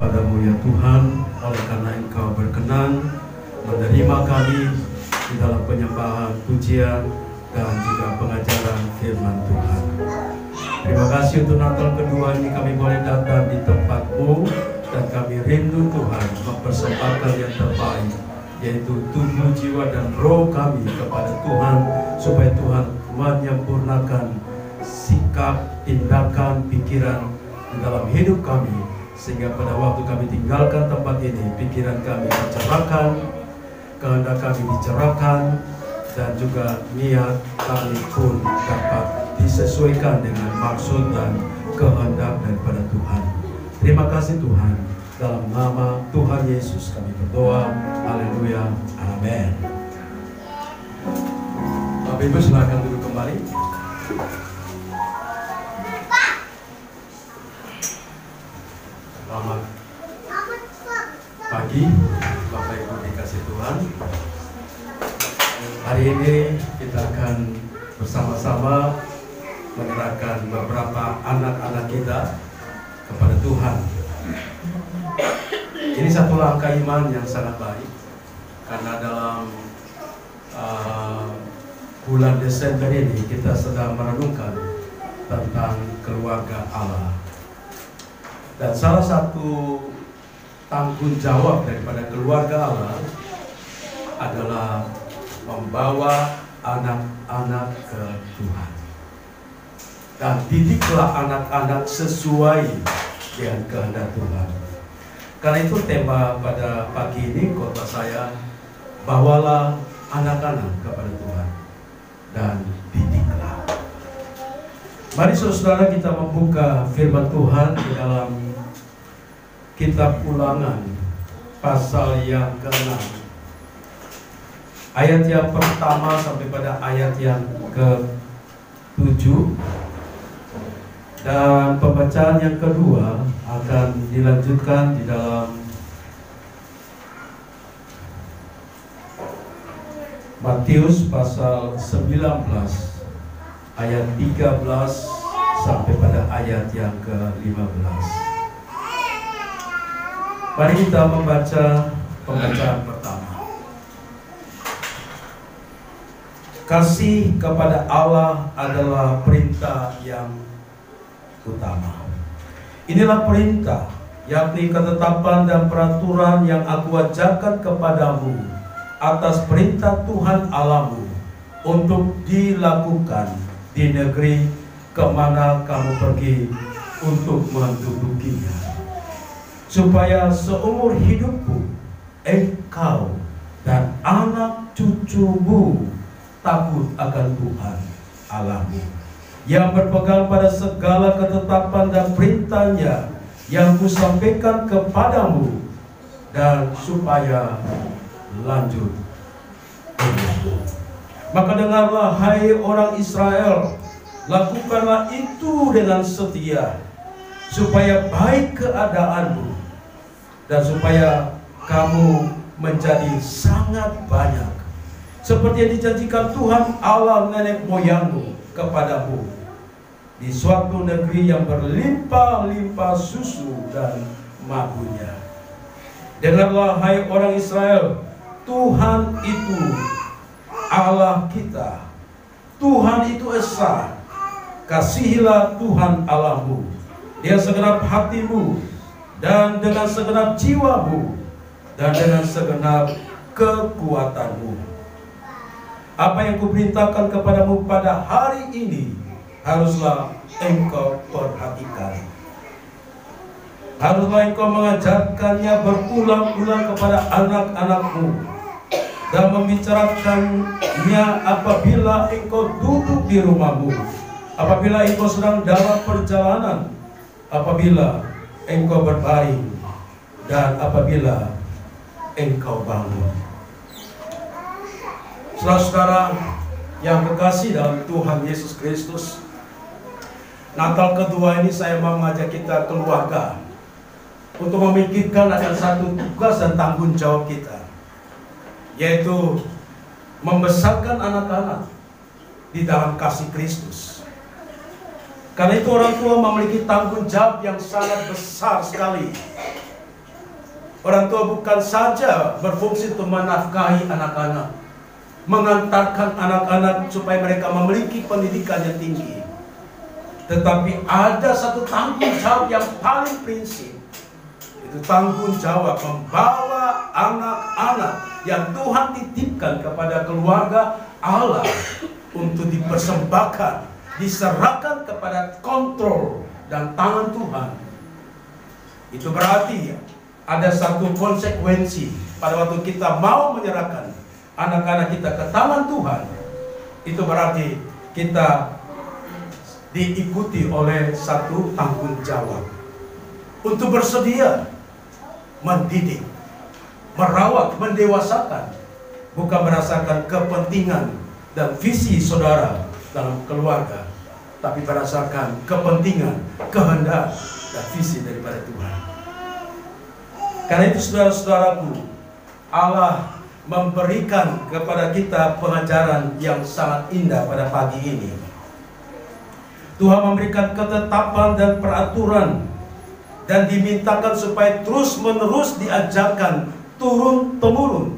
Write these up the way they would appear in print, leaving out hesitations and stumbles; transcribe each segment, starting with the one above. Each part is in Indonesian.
Padamu ya Tuhan, oleh karena Engkau berkenan menerima kami di dalam penyembahan, pujian, dan juga pengajaran firman Tuhan. Terima kasih untuk Natal kedua ini kami boleh datang di tempat-Mu, dan kami rindu Tuhan mempersembahkan yang terbaik, yaitu tubuh, jiwa, dan roh kami kepada Tuhan, supaya Tuhan menyempurnakan sikap, tindakan, pikiran di dalam hidup kami, sehingga pada waktu kami tinggalkan tempat ini, pikiran kami dicerahkan, kehendak kami dicerahkan, dan juga niat kami pun dapat disesuaikan dengan maksud dan kehendak daripada Tuhan. Terima kasih Tuhan, dalam nama Tuhan Yesus kami berdoa. Haleluya, amin. Bapak Ibu silakan duduk kembali. Selamat pagi Bapak Ibu dikasih Tuhan. Hari ini kita akan bersama-sama menyerahkan beberapa anak-anak kita kepada Tuhan. Ini satu langkah iman yang sangat baik, karena dalam bulan Desember ini kita sedang merenungkan tentang keluarga Allah. Dan salah satu tanggung jawab daripada keluarga Allah adalah membawa anak-anak ke Tuhan. Dan didiklah anak-anak sesuai dengan kehendak Tuhan. Karena itu tema pada pagi ini khotbah saya, bawalah anak-anak kepada Tuhan dan didiklah. Mari saudara kita membuka firman Tuhan di dalam kitab Ulangan pasal yang ke-6, ayat yang pertama sampai pada ayat yang ke-7, dan pembacaan yang kedua akan dilanjutkan di dalam Matius pasal 19 ayat 13 sampai pada ayat yang ke-15. Mari kita membaca pembacaan pertama. Kasih kepada Allah adalah perintah yang utama. Inilah perintah, yakni ketetapan dan peraturan yang aku ajarkan kepadamu atas perintah Tuhan Allahmu, untuk dilakukan di negeri kemana kamu pergi untuk mendudukinya, supaya seumur hidupmu engkau dan anak cucumu takut akan Tuhan Allahmu, yang berpegang pada segala ketetapan dan perintahnya yang kusampaikan kepadamu, dan supaya lanjut hidupmu. Maka dengarlah hai orang Israel, lakukanlah itu dengan setia, supaya baik keadaanmu, dan supaya kamu menjadi sangat banyak, seperti yang dijanjikan Tuhan Allah nenek moyangmu kepadamu, di suatu negeri yang berlimpah-limpah susu dan madunya. Dengarlah hai orang Israel, Tuhan itu Allah kita, Tuhan itu esa. Kasihilah Tuhan Allahmu, Dia segenap hatimu, dan dengan segenap jiwamu, dan dengan segenap kekuatanmu. Apa yang kuperintahkan kepadamu pada hari ini haruslah engkau perhatikan. Haruslah engkau mengajarkannya berulang-ulang kepada anak-anakmu, dan membicarakannya apabila engkau duduk di rumahmu, apabila engkau sedang dalam perjalanan, apabila engkau berbaring, dan apabila engkau bangun. Saudara-saudara yang kekasih dalam Tuhan Yesus Kristus, Natal kedua ini saya mau mengajak kita keluarga untuk memikirkan akan satu tugas dan tanggung jawab kita, yaitu membesarkan anak-anak di dalam kasih Kristus. Karena itu orang tua memiliki tanggung jawab yang sangat besar sekali Orang tua bukan saja berfungsi untuk menafkahi anak-anak, mengantarkan anak-anak supaya mereka memiliki pendidikan yang tinggi, tetapi ada satu tanggung jawab yang paling prinsip. Itu tanggung jawab membawa anak-anak yang Tuhan titipkan kepada keluarga Allah untuk dipersembahkan, diserahkan kepada kontrol dan tangan Tuhan. Itu berarti ada satu konsekuensi pada waktu kita mau menyerahkan anak-anak kita ke tangan Tuhan. Itu berarti kita diikuti oleh satu tanggung jawab untuk bersedia mendidik, merawat, mendewasakan, bukan berdasarkan kepentingan dan visi saudara dalam keluarga, tapi berdasarkan kepentingan, kehendak, dan visi daripada Tuhan. Karena itu saudara-saudaraku, Allah memberikan kepada kita pengajaran yang sangat indah pada pagi ini. Tuhan memberikan ketetapan dan peraturan, dan dimintakan supaya terus-menerus diajarkan turun-temurun,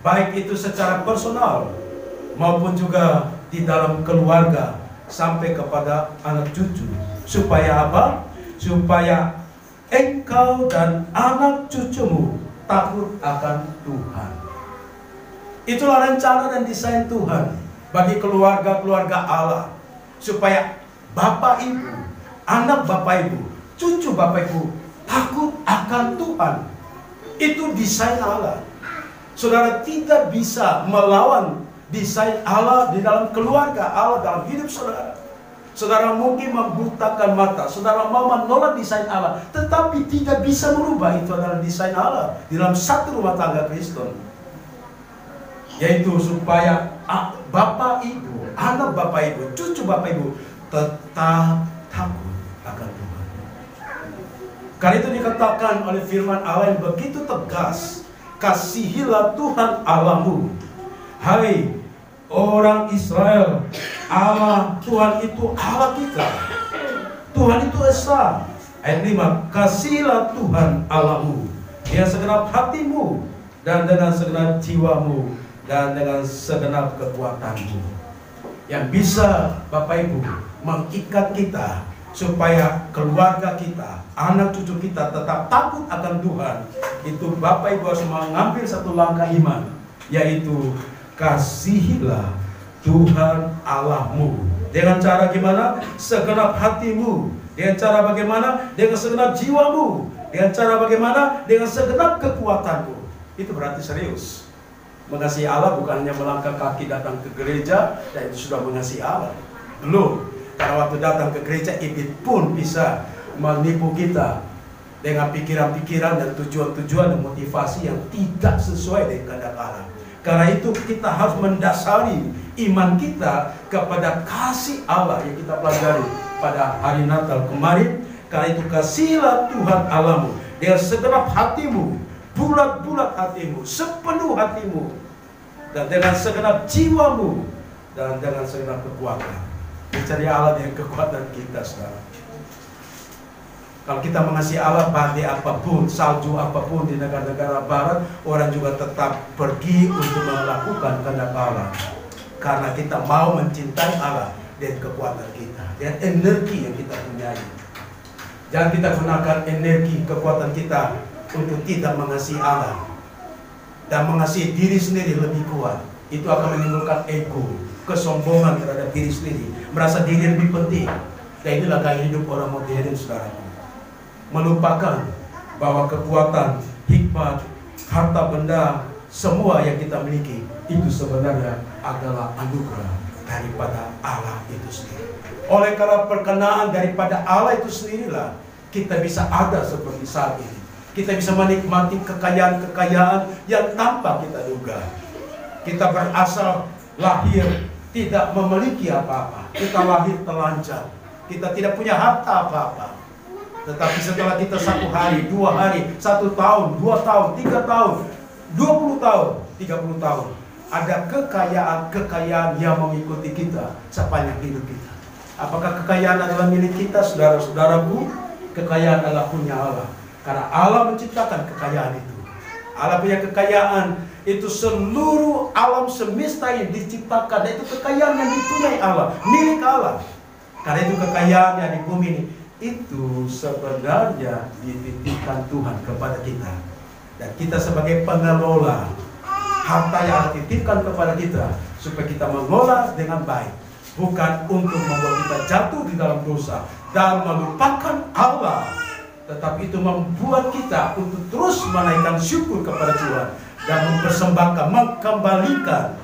baik itu secara personal maupun juga di dalam keluarga sampai kepada anak cucu. Supaya apa? Supaya engkau dan anak cucumu takut akan Tuhan. Itulah rencana dan desain Tuhan bagi keluarga-keluarga Allah, supaya bapak ibu, anak bapak ibu, cucu bapak ibu takut akan Tuhan. Itu desain Allah. Saudara tidak bisa melawan desain Allah di dalam keluarga Allah, dalam hidup saudara. Saudara mungkin membutakan mata, saudara mau menolak desain Allah, tetapi tidak bisa merubah itu adalah desain Allah di dalam satu rumah tangga Kristen, yaitu supaya bapak ibu, anak bapak ibu, cucu bapak ibu tetap takut akan Tuhan. Karena itu dikatakan oleh firman Allah yang begitu tegas, kasihilah Tuhan Allahmu. Hai orang Israel, Allah Tuhan itu Allah kita. Tuhan itu Esa. Ayat 5, kasihilah Tuhan Allahmu dengan segenap hatimu, dan dengan segenap jiwamu, dan dengan segenap kekuatanmu. Yang bisa Bapak Ibu mengikat kita supaya keluarga kita, anak cucu kita tetap takut akan Tuhan, itu Bapak Ibu harus mengambil satu langkah iman, yaitu kasihilah Tuhan Allahmu. Dengan cara gimana? Segenap hatimu. Dengan cara bagaimana? Dengan segenap jiwamu. Dengan cara bagaimana? Dengan segenap kekuatanmu. Itu berarti serius. Mengasihi Allah bukan hanya melangkah kaki datang ke gereja dan itu sudah mengasihi Allah. Belum. Karena waktu datang ke gereja, iblis pun bisa menipu kita dengan pikiran-pikiran dan tujuan-tujuan dan motivasi yang tidak sesuai dengan kehendak Allah. Karena itu kita harus mendasari iman kita kepada kasih Allah yang kita pelajari pada hari Natal kemarin. Karena itu kasihilah Tuhan Allahmu dengan segenap hatimu, bulat-bulat hatimu, sepenuh hatimu, dan dengan segenap jiwamu, dan dengan segenap kekuatan. Mencari Allah dengan kekuatan kita, saudara. Kalau kita mengasihi Allah, badai apapun, salju apapun di negara-negara barat, orang juga tetap pergi untuk melakukan kehendak Allah. Karena kita mau mencintai Allah dengan kekuatan kita, dengan energi yang kita punyai. Jangan kita gunakan energi kekuatan kita untuk tidak mengasihi Allah dan mengasihi diri sendiri lebih kuat. Itu akan menimbulkan ego, kesombongan terhadap diri sendiri, merasa diri lebih penting. Dan inilah gaya hidup orang modern, saudaraku. Melupakan bahwa kekuatan, hikmat, harta benda, semua yang kita miliki itu sebenarnya adalah anugerah daripada Allah itu sendiri. Oleh karena perkenaan daripada Allah itu sendirilah kita bisa ada seperti saat ini. Kita bisa menikmati kekayaan-kekayaan yang tanpa kita duga. Kita berasal lahir tidak memiliki apa-apa. Kita lahir telanjang. Kita tidak punya harta apa-apa. Tetapi setelah kita 1 hari, 2 hari, 1 tahun, 2 tahun, 3 tahun, 20 tahun, 30 tahun, ada kekayaan-kekayaan yang mengikuti kita sepanjang hidup kita. Apakah kekayaan adalah milik kita, saudara-saudaraku? Kekayaan adalah punya Allah. Karena Allah menciptakan kekayaan itu. Allah punya kekayaan itu, seluruh alam semesta yang diciptakan, dan itu kekayaan yang dipunyai Allah, milik Allah. Karena itu kekayaan yang di bumi ini itu sebenarnya dititipkan Tuhan kepada kita, dan kita sebagai pengelola harta yang Allah titipkan kepada kita supaya kita mengolah dengan baik, bukan untuk membuat kita jatuh di dalam dosa dan melupakan Allah, tetapi itu membuat kita untuk terus menaikkan syukur kepada Tuhan dan mempersembahkan, mengembalikan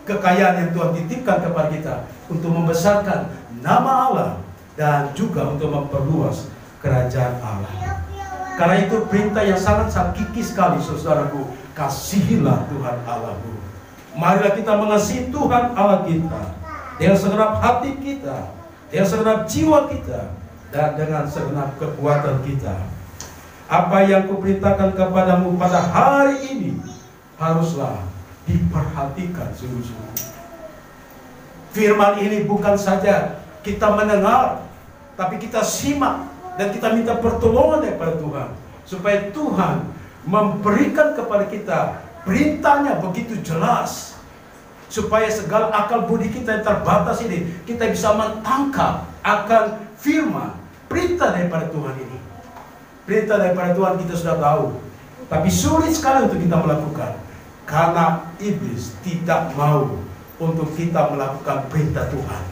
kekayaan yang Tuhan titipkan kepada kita untuk membesarkan nama Allah dan juga untuk memperluas kerajaan Allah. Karena itu perintah yang sangat hakiki sekali, saudaraku. Kasihilah Tuhan Allahmu. Marilah kita mengasihi Tuhan Allah kita dengan segenap hati kita, dengan segenap jiwa kita, dan dengan segenap kekuatan kita. Apa yang kuperintahkan kepadamu pada hari ini haruslah diperhatikan sungguh-sungguh. Firman ini bukan saja kita mendengar, tapi kita simak dan kita minta pertolongan daripada Tuhan, supaya Tuhan memberikan kepada kita perintahnya begitu jelas, supaya segala akal budi kita yang terbatas ini, kita bisa menangkap akan firman, perintah daripada Tuhan ini. Perintah daripada Tuhan kita sudah tahu, tapi sulit sekali untuk kita melakukan, karena iblis tidak mau untuk kita melakukan perintah Tuhan.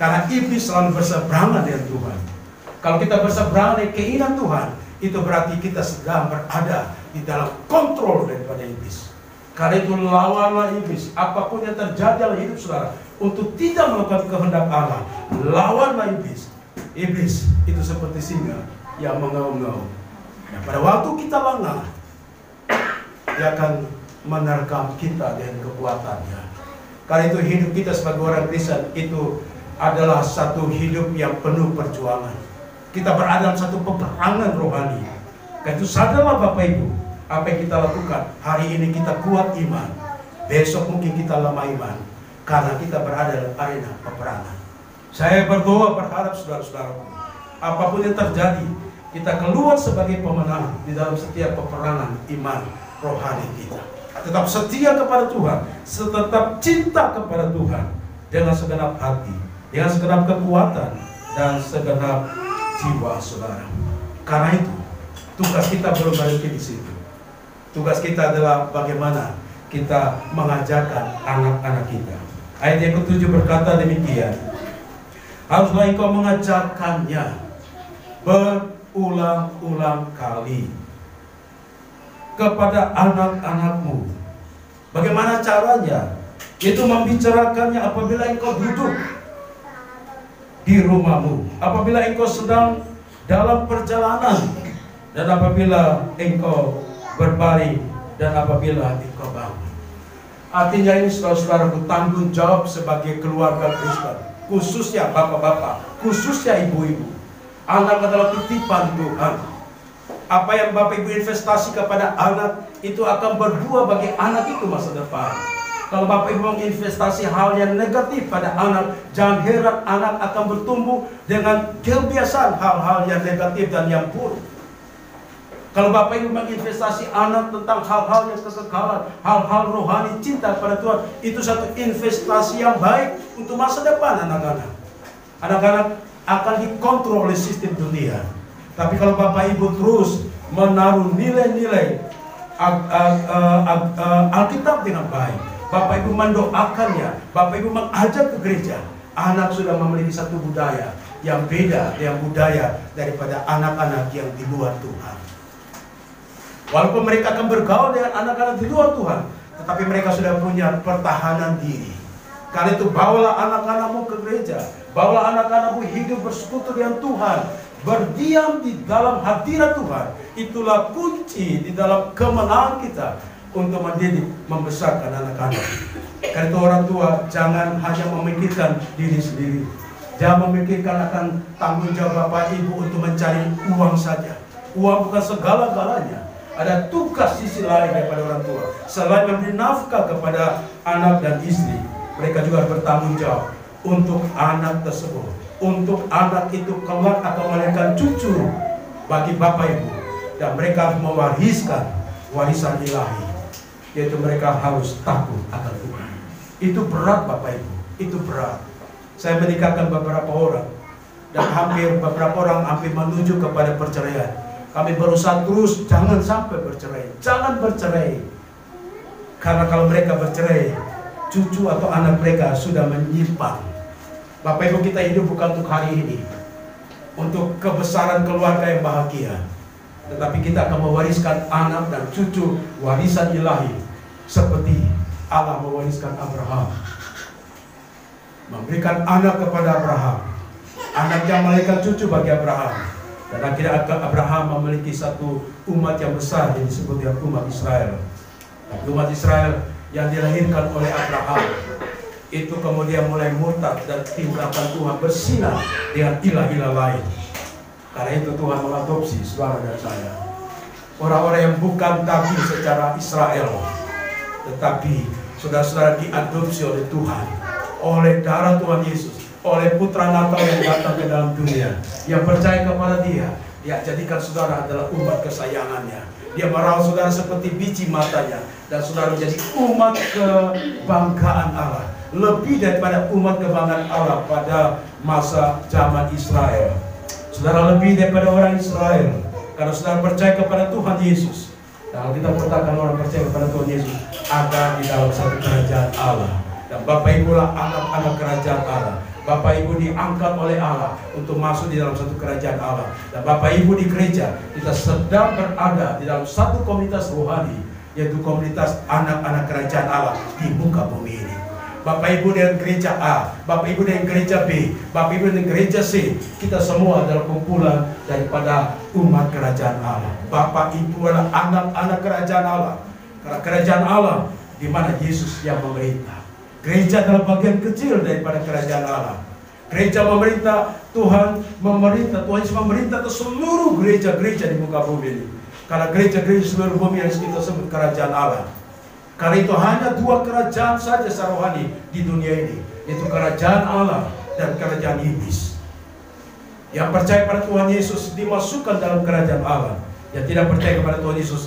Karena iblis selalu berseberangan dengan Tuhan. Kalau kita berseberangan dengan keinginan Tuhan, itu berarti kita sedang berada di dalam kontrol daripada iblis. Karena itu lawanlah iblis. Apapun yang terjadi dalam hidup saudara, untuk tidak melakukan kehendak Allah, lawanlah iblis. Iblis itu seperti singa yang mengaum-ngaum. Nah, pada waktu kita lengah, dia akan menerkam kita dengan kekuatannya. Karena itu hidup kita sebagai orang Kristen itu adalah satu hidup yang penuh perjuangan. Kita berada dalam satu peperangan rohani. Karena itu sadarlah Bapak Ibu, apa yang kita lakukan hari ini, kita kuat iman, besok mungkin kita lemah iman, karena kita berada dalam arena peperangan. Saya berdoa berharap saudara-saudaraku, apapun yang terjadi, kita keluar sebagai pemenang di dalam setiap peperangan iman rohani kita. Tetap setia kepada Tuhan, tetap cinta kepada Tuhan dengan segenap hati, dengan segenap kekuatan dan segenap jiwa saudara. Karena itu tugas kita belum berhenti di situ. Tugas kita adalah bagaimana kita mengajarkan anak-anak kita. Ayat yang ke-7 berkata demikian, haruslah engkau mengajarkannya berulang-ulang kali kepada anak-anakmu. Bagaimana caranya? Itu membicarakannya apabila engkau duduk di rumahmu, apabila engkau sedang dalam perjalanan, dan apabila engkau berbaring, dan apabila engkau bangun. Artinya ini saudara-saudaraku, tanggung jawab sebagai keluarga Kristen, khususnya bapak-bapak, khususnya ibu-ibu. Anak adalah titipan Tuhan. Apa yang Bapak Ibu investasi kepada anak, itu akan berbuah bagi anak itu masa depan. Kalau Bapak Ibu menginvestasi hal yang negatif pada anak, jangan heran anak akan bertumbuh dengan kebiasaan hal-hal yang negatif dan yang buruk. Kalau Bapak Ibu menginvestasi anak tentang hal-hal yang kekekalan, hal-hal rohani, cinta pada Tuhan, itu satu investasi yang baik untuk masa depan anak-anak. Anak-anak akan dikontrol oleh sistem dunia. Tapi kalau Bapak Ibu terus menaruh nilai-nilai Alkitab dengan baik, Bapak Ibu mendoakannya, Bapak Ibu mengajak ke gereja, anak sudah memiliki satu budaya yang beda dengan budaya daripada anak-anak yang di luar Tuhan. Walaupun mereka akan bergaul dengan anak-anak di luar Tuhan, tetapi mereka sudah punya pertahanan diri. Karena itu bawalah anak-anakmu ke gereja, bawalah anak-anakmu hidup bersekutu dengan Tuhan, berdiam di dalam hadirat Tuhan. Itulah kunci di dalam kemenangan kita untuk mendidik, membesarkan anak-anak. Karena itu orang tua jangan hanya memikirkan diri sendiri, jangan memikirkan akan tanggung jawab Bapak Ibu untuk mencari uang saja. Uang bukan segala-galanya. Ada tugas sisi lain daripada orang tua. Selain memberi nafkah kepada anak dan istri, mereka juga bertanggung jawab untuk anak tersebut. Untuk anak itu kelak akan melahirkan cucu bagi Bapak Ibu. dan mereka harus mewariskan warisan ilahi, yaitu mereka harus takut akan Tuhan. Itu berat Bapak Ibu, itu berat. Saya menikahkan beberapa orang, dan beberapa orang hampir menuju kepada perceraian. Kami berusaha terus, jangan sampai bercerai, jangan bercerai. Karena kalau mereka bercerai, cucu atau anak mereka sudah menyimpang. Bapak Ibu, kita hidup bukan untuk hari ini, untuk kebesaran keluarga yang bahagia, tetapi kita akan mewariskan anak dan cucu warisan ilahi, seperti Allah mewariskan Abraham, memberikan anak kepada Abraham, anak yang melahirkan cucu bagi Abraham, dan akhirnya Abraham memiliki satu umat yang besar yang disebut dengan umat Israel. Umat Israel yang dilahirkan oleh Abraham itu kemudian mulai murtad dan tinggalkan Tuhan, bersinar dengan ilah-ilah lain. Karena itu Tuhan mengadopsi saudara dan saya, orang-orang yang bukan daging secara Israel, tetapi saudara-saudara diadopsi oleh Tuhan, oleh darah Tuhan Yesus, oleh putra Natal yang datang ke dalam dunia. Yang percaya kepada Dia, Dia jadikan saudara adalah umat kesayangannya. Dia merawat saudara seperti biji matanya, dan saudara menjadi umat kebanggaan Allah, lebih daripada umat kebanggaan Allah pada masa zaman Israel. Saudara lebih daripada orang Israel, karena saudara percaya kepada Tuhan Yesus. Dan kita katakan orang percaya kepada Tuhan Yesus ada di dalam satu kerajaan Allah. Dan Bapak Ibu lah anak-anak kerajaan Allah. Bapak Ibu diangkat oleh Allah untuk masuk di dalam satu kerajaan Allah. Dan Bapak Ibu di gereja, kita sedang berada di dalam satu komunitas rohani, yaitu komunitas anak-anak kerajaan Allah di muka bumi ini. Bapak Ibu dengan gereja A, Bapak Ibu dengan gereja B, Bapak Ibu dengan gereja C, kita semua adalah kumpulan daripada umat kerajaan Allah. Bapak Ibu adalah anak-anak kerajaan Allah, karena kerajaan Allah di mana Yesus yang memerintah. Gereja adalah bagian kecil daripada kerajaan Allah. Gereja memerintah, Tuhan memerintah, Tuhan Yesus memerintah ke seluruh gereja-gereja di muka bumi ini. Karena gereja-gereja seluruh bumi yang kita sebut kerajaan Allah. Karena itu hanya dua kerajaan saja secara rohani di dunia ini, yaitu kerajaan Allah dan kerajaan iblis. Yang percaya pada Tuhan Yesus dimasukkan dalam kerajaan Allah. Yang tidak percaya kepada Tuhan Yesus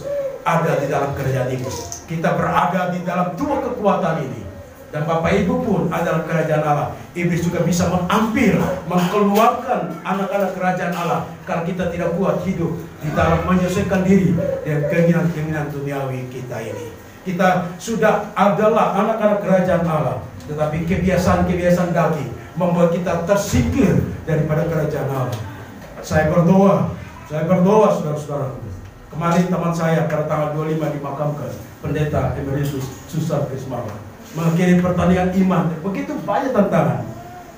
ada di dalam kerajaan iblis. Kita berada di dalam dua kekuatan ini. Dan Bapak Ibu pun adalah kerajaan Allah. Iblis juga bisa mengambil, mengeluarkan anak-anak kerajaan Allah, karena kita tidak kuat hidup di dalam menyesuaikan diri dengan keinginan-keinginan duniawi kita ini. Kita sudah adalah anak-anak kerajaan Allah, tetapi kebiasaan-kebiasaan daging membuat kita tersingkir daripada kerajaan Allah. Saya berdoa saudara-saudara. Kemarin teman saya pada tanggal 25 dimakamkan, Pendeta Emeritus Susar Krismala, mengakhiri pertandingan iman. Begitu banyak tantangan,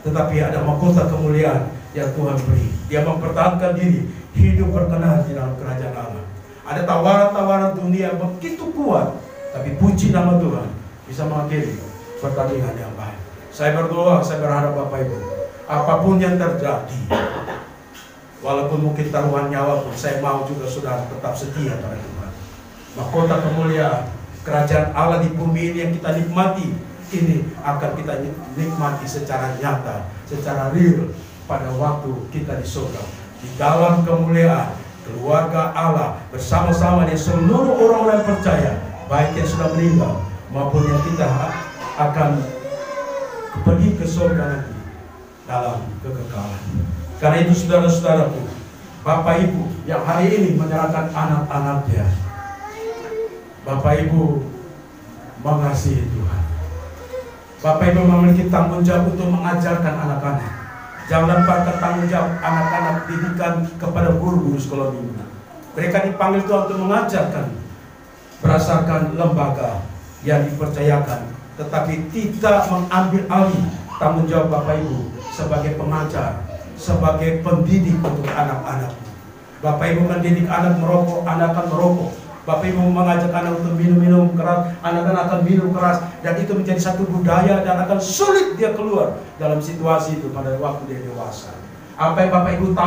tetapi ada mahkota kemuliaan yang Tuhan beri. Dia mempertahankan diri, hidup berkenan di dalam kerajaan Allah. Ada tawaran-tawaran dunia begitu kuat, tapi puji nama Tuhan bisa mengakhiri pertandingan yang baik. Saya berdoa, saya berharap Bapak Ibu, apapun yang terjadi, walaupun mungkin taruhan nyawa pun, saya mau juga saudara tetap setia pada Tuhan. Mahkota kemuliaan kerajaan Allah di bumi ini yang kita nikmati, ini akan kita nikmati secara nyata, secara real pada waktu kita di surga. Di dalam kemuliaan keluarga Allah bersama-sama dengan seluruh orang-orang yang percaya, baik yang sudah meninggal maupun yang kita akan pergi ke surga nanti dalam kekekalan. Karena itu saudara-saudaraku, Bapak Ibu yang hari ini menyerahkan anak-anaknya, Bapak Ibu mengasihi Tuhan. Bapak Ibu memiliki tanggung jawab untuk mengajarkan anak-anak. Jangan lemparkan tanggung jawab anak-anak didikan kepada guru-guru sekolah minggu. Mereka dipanggil Tuhan untuk mengajarkan berdasarkan lembaga yang dipercayakan, tetapi tidak mengambil alih tanggung jawab Bapak Ibu sebagai pengajar, sebagai pendidik untuk anak-anak. Bapak Ibu mendidik anak merokok, anak akan merokok. Bapak Ibu mengajak anak untuk minum keras, anak-anak akan minum keras, dan itu menjadi satu budaya dan akan sulit dia keluar dalam situasi itu pada waktu dia dewasa. Apa yang Bapak Ibu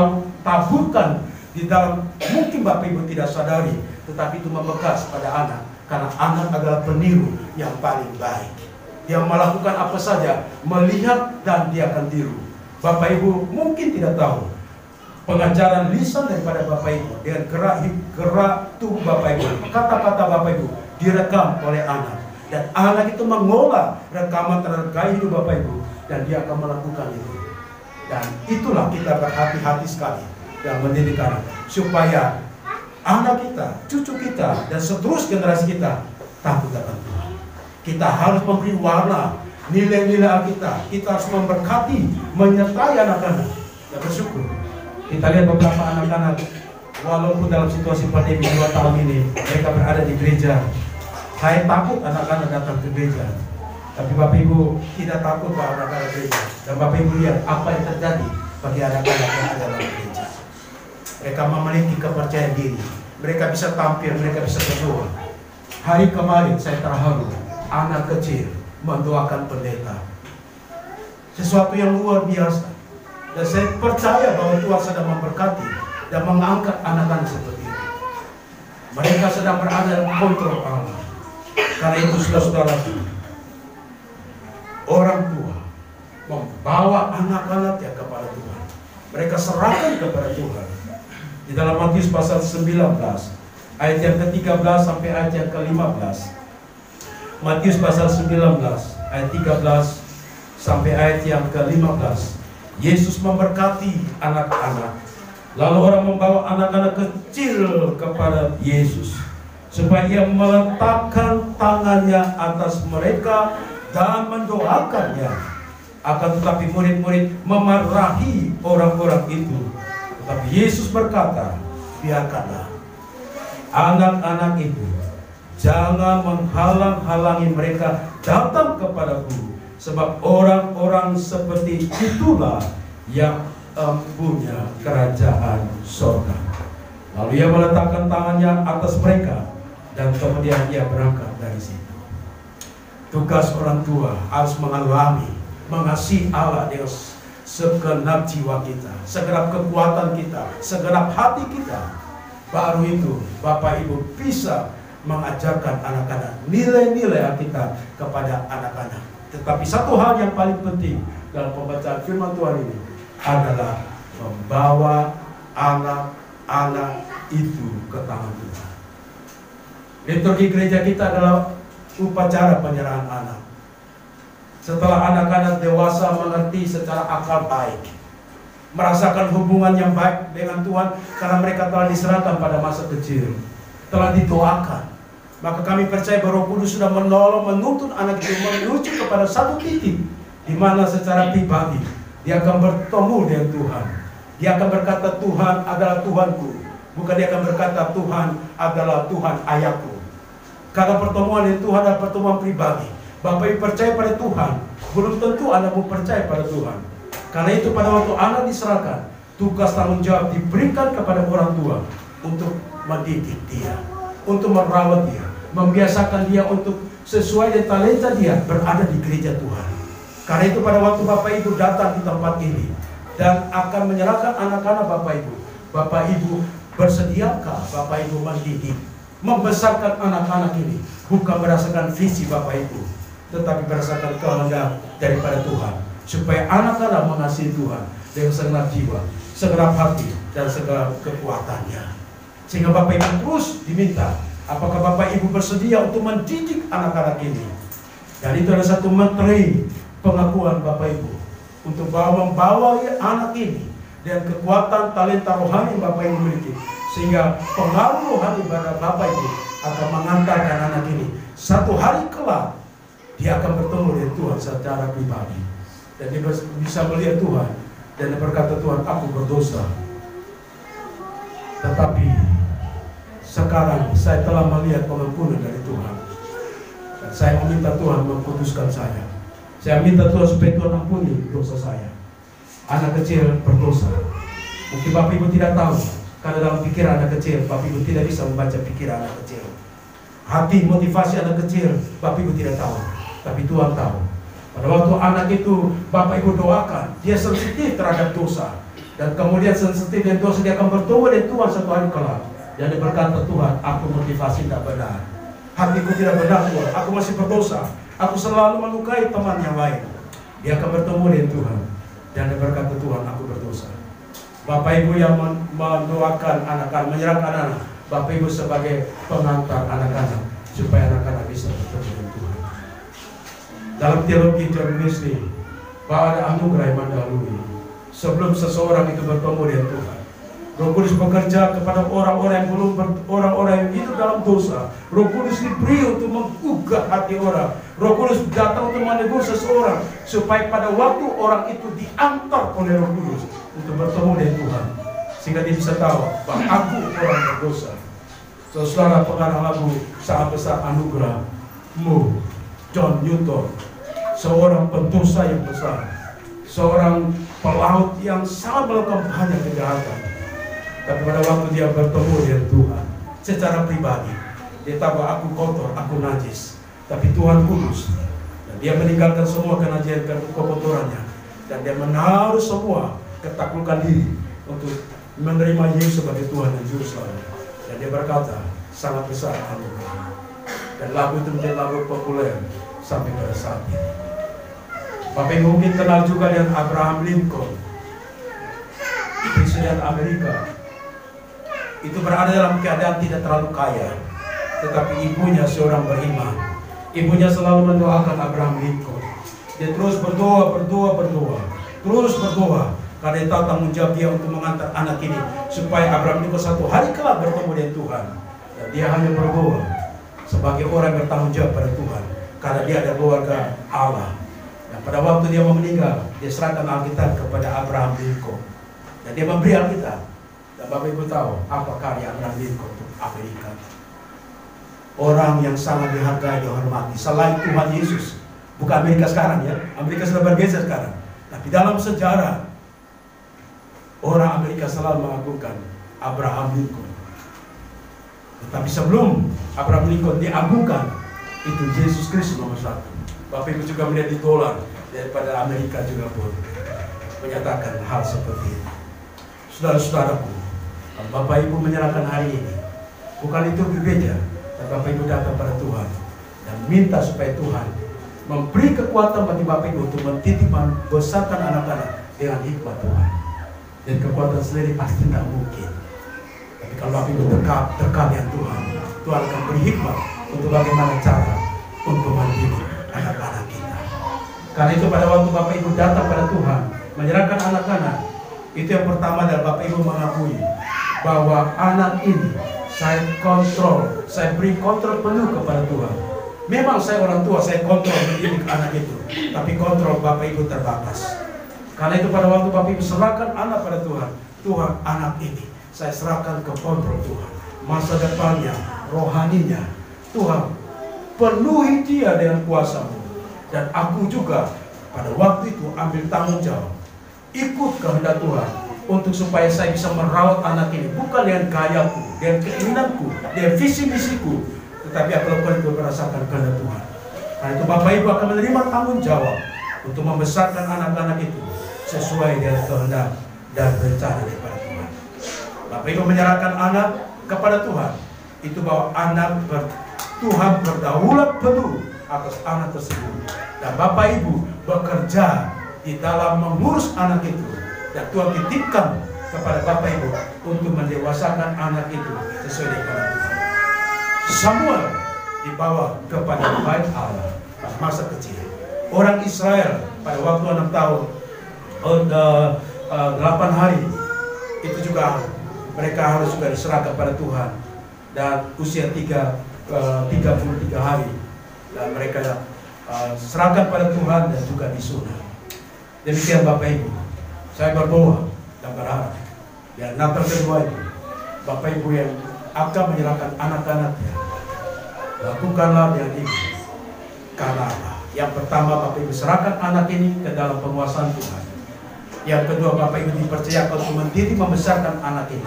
taburkan di dalam, mungkin Bapak Ibu tidak sadari, tetapi itu membekas pada anak, karena anak adalah peniru yang paling baik. Dia melakukan apa saja, melihat dan dia akan tiru. Bapak Ibu mungkin tidak tahu, pengajaran lisan daripada Bapak Ibu, dengan gerak tubuh Bapak Ibu, kata-kata Bapak Ibu direkam oleh anak, dan anak itu mengolah rekaman terhadap gaya hidup Bapak Ibu, dan dia akan melakukan itu. Dan itulah kita berhati-hati sekali dalam mendidik anak, supaya anak kita, cucu kita, dan seterus generasi kita takut akan Tuhan. Kita harus memberi warna nilai-nilai Alkitab. Kita harus memberkati, menyertai anak-anak, dan bersyukur. Kita lihat beberapa anak-anak, walaupun dalam situasi pandemi 2 tahun ini, mereka berada di gereja. Saya takut anak-anak datang ke gereja, tapi Bapak Ibu tidak takut bahwa anak-anak gereja. Dan Bapak Ibu lihat apa yang terjadi bagi anak-anak yang ada dalam gereja. Mereka memiliki kepercayaan diri, mereka bisa tampil, mereka bisa berdoa. Hari kemarin saya terharu, anak kecil mendoakan pendeta. Sesuatu yang luar biasa. Dan saya percaya bahwa Tuhan sedang memberkati dan mengangkat anak-anak seperti itu. Mereka sedang berada dalam kontrol Allah. Karena itu saudara-saudara, orang tua membawa anak-anaknya kepada Tuhan. Mereka serahkan kepada Tuhan. Di dalam Matius pasal 19 ayat yang ke-13 sampai ayat yang ke-15. Matius pasal 19 ayat 13 sampai ayat yang ke-15. Yesus memberkati anak-anak. Lalu orang membawa anak-anak kecil kepada Yesus, supaya ia meletakkan tangannya atas mereka dan mendoakannya. Akan tetapi murid-murid memarahi orang-orang itu. Tetapi Yesus berkata, biarkanlah anak-anak itu, jangan menghalang-halangi mereka datang kepadaku, sebab orang-orang seperti itulah yang punya kerajaan sorga. Lalu ia meletakkan tangannya atas mereka, dan kemudian ia berangkat dari situ. Tugas orang tua harus mengalami, mengasihi Allah dengan segenap jiwa kita, segenap kekuatan kita, segenap hati kita. Baru itu Bapak Ibu bisa mengajarkan anak-anak nilai-nilai Alkitab kepada anak-anak. Tetapi satu hal yang paling penting dalam pembacaan firman Tuhan ini adalah membawa anak-anak itu ke tangan Tuhan. Liturgi gereja kita adalah upacara penyerahan anak. Setelah anak-anak dewasa mengerti secara akal baik, merasakan hubungan yang baik dengan Tuhan karena mereka telah diserahkan pada masa kecil, telah didoakan, maka kami percaya bahwa Roh Kudus sudah menolong, menuntun anak itu menuju kepada satu titik di mana secara pribadi dia akan bertemu dengan Tuhan. Dia akan berkata, Tuhan adalah Tuhanku. Bukan dia akan berkata, Tuhan adalah Tuhan ayahku. Karena pertemuan dengan Tuhan adalah pertemuan pribadi. Bapak Ibu percaya pada Tuhan, belum tentu anakmu percaya pada Tuhan. Karena itu pada waktu anak diserahkan, tugas tanggung jawab diberikan kepada orang tua untuk mendidik dia, untuk merawat dia, membiasakan dia untuk sesuai dengan talenta dia berada di gereja Tuhan. Karena itu pada waktu Bapak Ibu datang di tempat ini dan akan menyerahkan anak-anak Bapak Ibu bersediakah Bapak Ibu mendidik, membesarkan anak-anak ini bukan berdasarkan visi Bapak Ibu, tetapi berdasarkan kehendak daripada Tuhan, supaya anak-anak mengasihi Tuhan dengan segenap jiwa, segenap hati, dan segenap kekuatannya. Sehingga Bapak Ibu terus diminta, apakah Bapak Ibu bersedia untuk mendidik anak-anak ini? Dan itu adalah satu materi pengakuan Bapak Ibu untuk membawa anak ini dan kekuatan talenta rohani yang Bapak Ibu miliki, sehingga pengaruh rohani pada Bapak Ibu akan mengantarkan anak ini satu hari kelak dia akan bertemu dengan Tuhan secara pribadi, dan dia bisa melihat Tuhan dan dia berkata, Tuhan, aku berdosa, tetapi sekarang saya telah melihat pengampunan dari Tuhan, dan saya meminta Tuhan mengkuduskan saya. Saya minta Tuhan supaya Tuhan ampuni dosa saya. Anak kecil berdosa. Mungkin Bapak Ibu tidak tahu, karena dalam pikiran anak kecil Bapak Ibu tidak bisa membaca pikiran anak kecil. Hati motivasi anak kecil Bapak Ibu tidak tahu, tapi Tuhan tahu. Pada waktu anak itu Bapak Ibu doakan, dia sensitif terhadap dosa, dan kemudian sensitif dengan dosa, dia akan bertemu dengan Tuhan satu hari kelak. Dan dia berkata, Tuhan, aku motivasi tidak benar, hatiku tidak benar Tuhan, aku masih berdosa, aku selalu melukai teman yang lain. Dia akan bertemu dengan Tuhan, dan dia berkata, Tuhan, aku berdosa. Bapak Ibu yang mendoakan anak-anak, menyerahkan anak, Bapak Ibu sebagai pengantar anak-anak supaya anak-anak bisa bertemu dengan Tuhan. Dalam teologi John Wesley, bahwa ada anugerah yang mendahului sebelum seseorang itu bertemu dengan Tuhan. Roh Kudus bekerja kepada orang-orang yang belum orang-orang yang hidup dalam dosa. Roh Kudus diberi untuk menggugah hati orang. Roh Kudus datang untuk menegur seseorang supaya pada waktu orang itu diantar oleh Roh Kudus untuk bertemu dengan Tuhan, sehingga dia bisa tahu bahwa aku orang berdosa. Saudara, pengarang lagu sangat besar anugerahmu, John Newton, seorang pendosa yang besar, seorang pelaut yang sangat melakukan banyak kejahatan. Tapi pada waktu dia bertemu dengan Tuhan secara pribadi, dia tahu aku kotor, aku najis, tapi Tuhan kudus. Dan dia meninggalkan semua kenajian dan kekotorannya, dan dia menaruh semua, ketaklukan diri untuk menerima Yesus sebagai Tuhan dan Juru Selamat. Dan dia berkata, sangat besar anugerah. Dan lagu itu menjadi lagu populer sampai pada saat ini. Bapak Ibu mungkin kenal juga dengan Abraham Lincoln, Presiden Amerika. Itu berada dalam keadaan tidak terlalu kaya, tetapi ibunya seorang beriman. Ibunya selalu mendoakan Abraham Lincoln. Dia terus berdoa, terus berdoa, karena dia tahu tanggung jawab dia untuk mengantar anak ini supaya Abraham Lincoln satu hari kelak bertemu dengan Tuhan. Dan dia hanya berdoa sebagai orang yang bertanggung jawab pada Tuhan, karena dia ada keluarga Allah. Dan pada waktu dia mau meninggal, dia serahkan Alkitab kepada Abraham Lincoln, dan dia memberi Alkitab. Dan Bapak Ibu tahu apa karya Abraham Lincoln untuk Amerika? Orang yang sangat dihargai, dihormati selain Tuhan Yesus. Bukan Amerika sekarang ya, Amerika sudah bergeser sekarang. Tapi dalam sejarah, orang Amerika selalu mengagungkan Abraham Lincoln. Tetapi sebelum Abraham Lincoln diagungkan, itu Yesus Kristus nomor satu. Bapak Ibu juga melihat di dolar daripada Amerika juga pun menyatakan hal seperti itu. Saudara-saudaraku, Bapak Ibu menyerahkan hari ini, bukan itu gereja, dan Bapak Ibu datang pada Tuhan dan minta supaya Tuhan memberi kekuatan bagi Bapak Ibu untuk mentitipkan besarkan anak-anak dengan hikmat Tuhan. Dan kekuatan sendiri pasti tidak mungkin. Tapi kalau Bapak Ibu dekat dengan Tuhan, Tuhan akan beri hikmat untuk bagaimana cara untuk mendidik anak-anak kita. Karena itu pada waktu Bapak Ibu datang pada Tuhan, menyerahkan anak-anak, itu yang pertama adalah Bapak Ibu mengakui bahwa anak ini saya kontrol, saya beri kontrol penuh kepada Tuhan. Memang saya orang tua, saya kontrol mendidik anak itu, tapi kontrol Bapak Ibu terbatas. Karena itu pada waktu Bapak Ibu serahkan anak pada Tuhan, Tuhan anak ini saya serahkan ke kontrol Tuhan. Masa depannya, rohaninya, Tuhan penuhi dia dengan kuasa-Mu. Dan aku juga pada waktu itu ambil tanggung jawab, ikut kehendak Tuhan untuk supaya saya bisa merawat anak ini, bukan dengan gayaku, dengan keinginanku, dengan visi misiku, tetapi aku lakukan itu berdasarkan kehendak Tuhan. Karena itu Bapak Ibu akan menerima tanggung jawab untuk membesarkan anak-anak itu sesuai dengan kehendak dan rencana daripada Tuhan. Bapak Ibu menyerahkan anak kepada Tuhan, itu bahwa Tuhan berdaulat penuh atas anak tersebut, dan Bapak Ibu bekerja di dalam mengurus anak itu, dan Tuhan titipkan kepada Bapak Ibu untuk mendewasakan anak itu sesuai dengan Tuhan. Samuel dibawa kepada bait Allah pada masa kecil. Orang Israel pada waktu 6 tahun 8 hari itu juga mereka harus juga diserah kepada Tuhan, dan usia 33 hari dan mereka serahkan pada Tuhan dan juga disunat. Demikian Bapak Ibu, saya berdoa dan berharap biar Natal kedua itu Bapak Ibu yang akan menyerahkan anak-anaknya, lakukanlah dengan ibu. Karena yang pertama Bapak Ibu serahkan anak ini ke dalam penguasaan Tuhan. Yang kedua Bapak Ibu dipercayakan untuk mendidik membesarkan anak ini.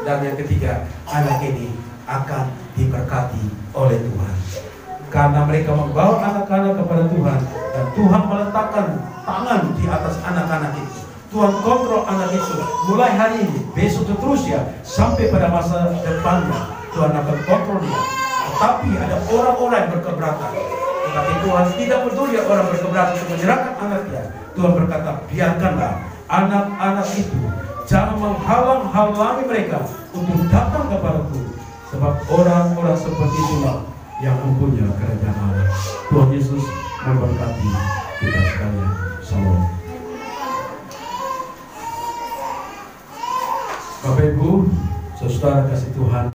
Dan yang ketiga, anak ini akan diberkati oleh Tuhan. Karena mereka membawa anak-anak kepada Tuhan, dan Tuhan meletakkan tangan di atas anak-anak itu. Tuhan kontrol anak itu mulai hari ini, besok seterusnya, sampai pada masa depannya Tuhan akan kontrol dia. Tetapi ada orang-orang yang berkeberatan, tetapi Tuhan tidak peduli orang berkeberatan untuk menyerahkan anaknya. Tuhan berkata, biarkanlah anak-anak itu Jangan menghalang-halangi mereka untuk datang kepadaku, sebab orang-orang seperti itulah yang mempunyai kerajaan Allah. Tuhan Yesus memberkati kita sekalian. Shalom. Bapak Ibu, saudara kasih Tuhan.